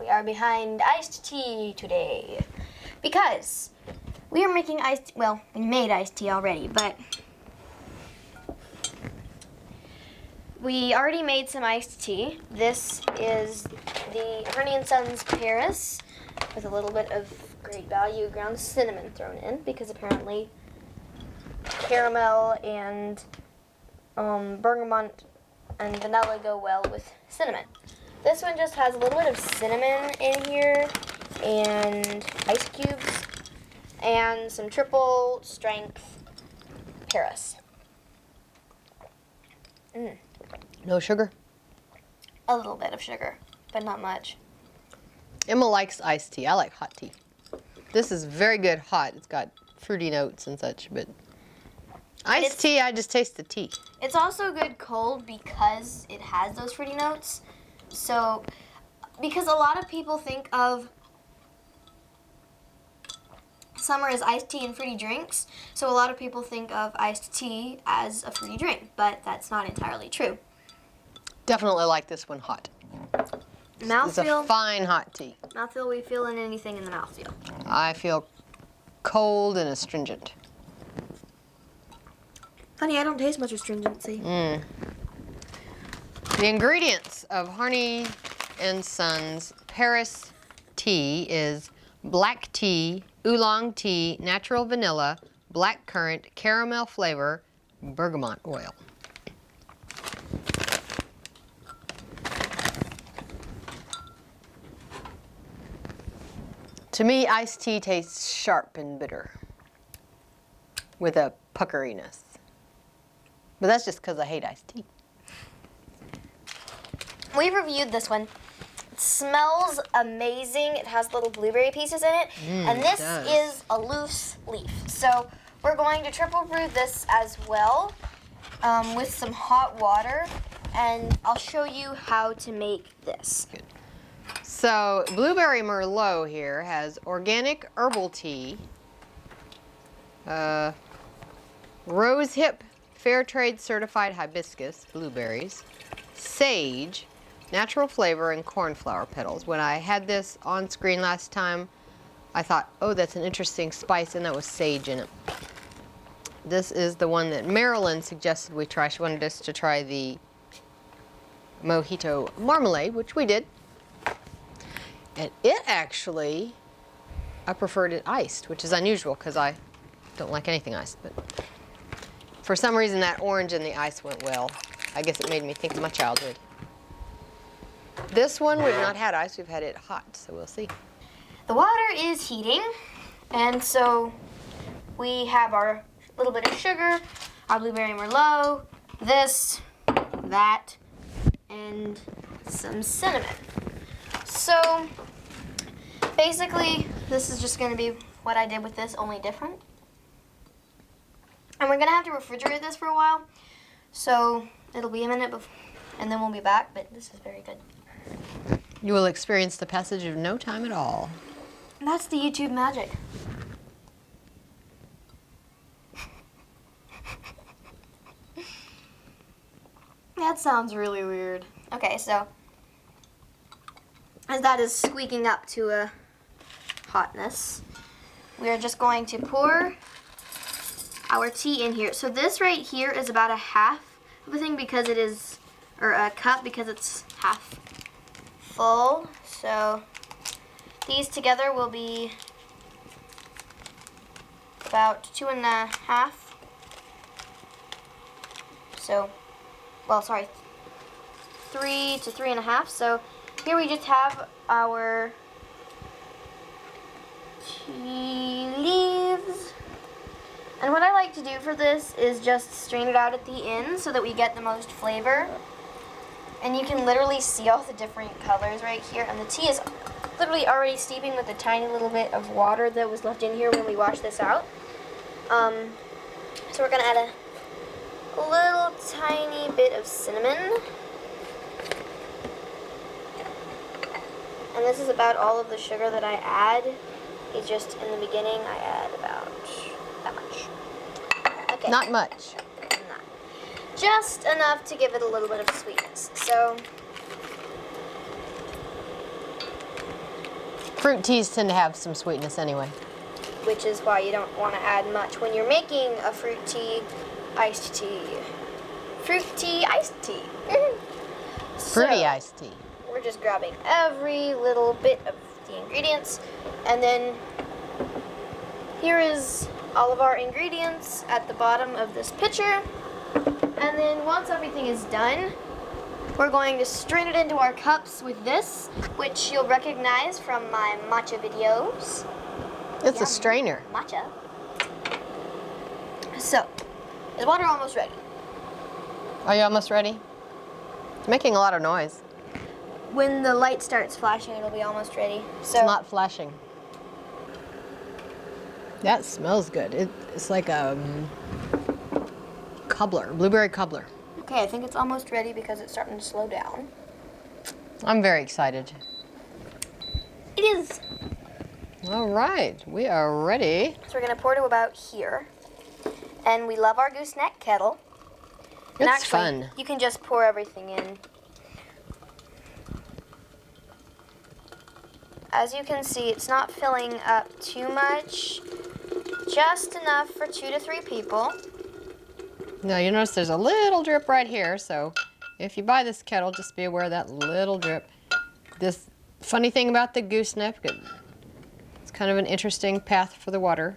we are behind iced tea today because we are making we made iced tea already, but we already made some iced tea. This is the Honey & Sons Paris with a little bit of great value ground cinnamon thrown in because apparently caramel and bergamot and vanilla go well with cinnamon. This one just has a little bit of cinnamon in here and ice cubes and some triple strength Paris. No sugar? A little bit of sugar, but not much. Emma likes iced tea. I like hot tea. This is very good hot. It's got fruity notes and such, but iced tea, I just taste the tea. It's also good cold because it has those fruity notes. So, because a lot of people think of summer as iced tea and fruity drinks, so a lot of people think of iced tea as a fruity drink, but that's not entirely true. Definitely like this one hot. It's a fine hot tea. Mouthfeel, we feeling anything in the mouthfeel? I feel cold and astringent. Honey, I don't taste much astringency. The ingredients of Honey & Sons Paris tea is black tea, oolong tea, natural vanilla, black currant, caramel flavor, bergamot oil. To me, iced tea tastes sharp and bitter with a puckeriness. But that's just because I hate iced tea. We've reviewed this one. It smells amazing. It has little blueberry pieces in it. And this is a loose leaf. So we're going to triple brew this as well with some hot water. And I'll show you how to make this. Good. So Blueberry Merlot here has organic herbal tea, rose hip fair trade certified hibiscus blueberries, sage, natural flavor, and cornflower petals. When I had this on screen last time, I thought, oh, that's an interesting spice, and that was sage in it. This is the one that Marilyn suggested we try. She wanted us to try the mojito marmalade, which we did. And it actually, I preferred it iced, which is unusual because I don't like anything iced. But for some reason, that orange and the ice went well. I guess it made me think of my childhood. This one we've not had ice, we've had it hot, so we'll see. The water is heating, and so we have our little bit of sugar, our blueberry Merlot, this, that, and some cinnamon. So basically, this is just going to be what I did with this, only different. And we're going to have to refrigerate this for a while, so it'll be a minute and then we'll be back, but this is very good. You will experience the passage of no time at all. That's the YouTube magic. That sounds really weird. Okay, so as that is squeaking up to a hotness, we are just going to pour our tea in here. So this right here is about a half of a thing because it is, or a cup because it's half full. So these together will be about 2.5. So, well, sorry, 3 to 3.5. So here we just have our tea leaves. And what I like to do for this is just strain it out at the end so that we get the most flavor. And you can literally see all the different colors right here. And the tea is literally already steeping with a tiny little bit of water that was left in here when we washed this out. So we're going to add a little tiny bit of cinnamon. And this is about all of the sugar that I add. It's just in the beginning I add about that much. Okay. Not much. Not. Just enough to give it a little bit of sweetness. So Fruit teas tend to have some sweetness anyway. which is why you don't want to add much when you're making a fruit tea, iced tea. Fruit tea, iced tea. Fruity iced tea. We're just grabbing every little bit of the ingredients, and then here is all of our ingredients at the bottom of this pitcher. And then once everything is done, we're going to strain it into our cups with this, which you'll recognize from my matcha videos. It's Yum. a strainer. Matcha. So, is water almost ready? Are you almost ready? It's making a lot of noise. When the light starts flashing, it'll be almost ready. So, It's not flashing. That smells good. It's like a cobbler, blueberry cobbler. okay, I think it's almost ready because it's starting to slow down. I'm very excited. It is. All right, we are ready. So we're gonna pour to about here. And we love our gooseneck kettle. And It's actually, fun. you can just pour everything in. As you can see, it's not filling up too much. Just enough for 2 to 3 people. Now you notice there's a little drip right here, so if you buy this kettle, just be aware of that little drip. This funny thing about the gooseneck, it's kind of an interesting path for the water.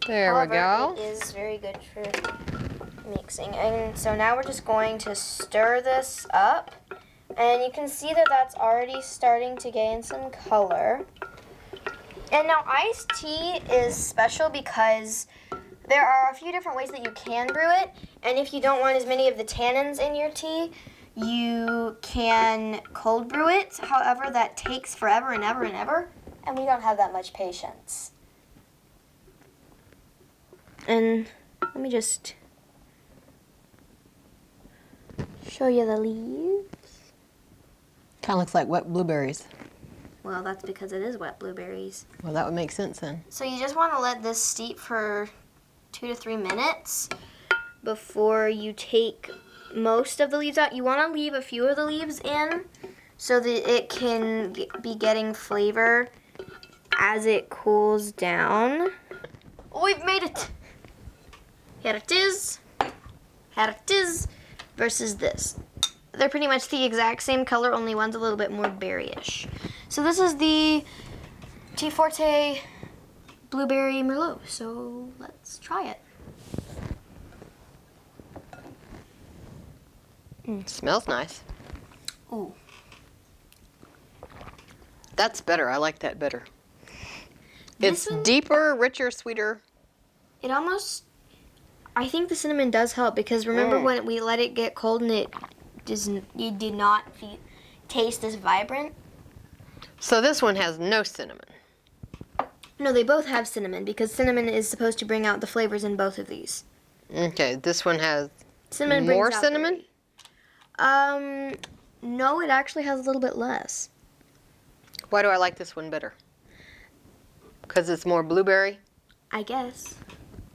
There However, we go. it is very good for mixing. And so now we're just going to stir this up. And you can see that that's already starting to gain some color. And now iced tea is special because there are a few different ways that you can brew it. And if you don't want as many of the tannins in your tea, you can cold brew it. However, that takes forever and ever and ever. And we don't have that much patience. And let me just show you the leaves. Kind of looks like wet blueberries. Well, that's because it is wet blueberries. Well, that would make sense then. So you just want to let this steep for 2 to 3 minutes before you take most of the leaves out. You want to leave a few of the leaves in so that it can be getting flavor as it cools down. Oh, we've made it! Here it is. Here it is. Versus this. They're pretty much the exact same color, only one's a little bit more berryish. So this is the Tea Forte Blueberry Merlot. So let's try it. Smells nice. Ooh. That's better. I like that better. This It's one- deeper, richer, sweeter. It almost, I think the cinnamon does help because remember when we let it get cold and it did not taste as vibrant? So this one has no cinnamon. No, they both have cinnamon because cinnamon is supposed to bring out the flavors in both of these. Okay, this one has Cinnamon brings more out cinnamon? No, it actually has a little bit less. Why do I like this one better? Because it's more blueberry? I guess.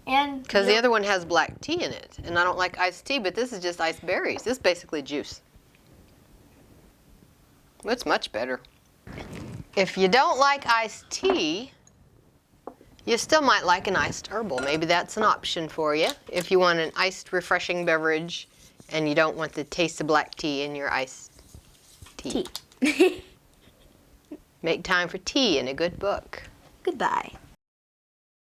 And Because the other one has black tea in it. And I don't like iced tea, but this is just iced berries. This is basically juice. Well, it's much better. If you don't like iced tea, you still might like an iced herbal. Maybe that's an option for you. If you want an iced refreshing beverage and you don't want the taste of black tea in your iced tea. tea. Make time for tea and a good book. Goodbye.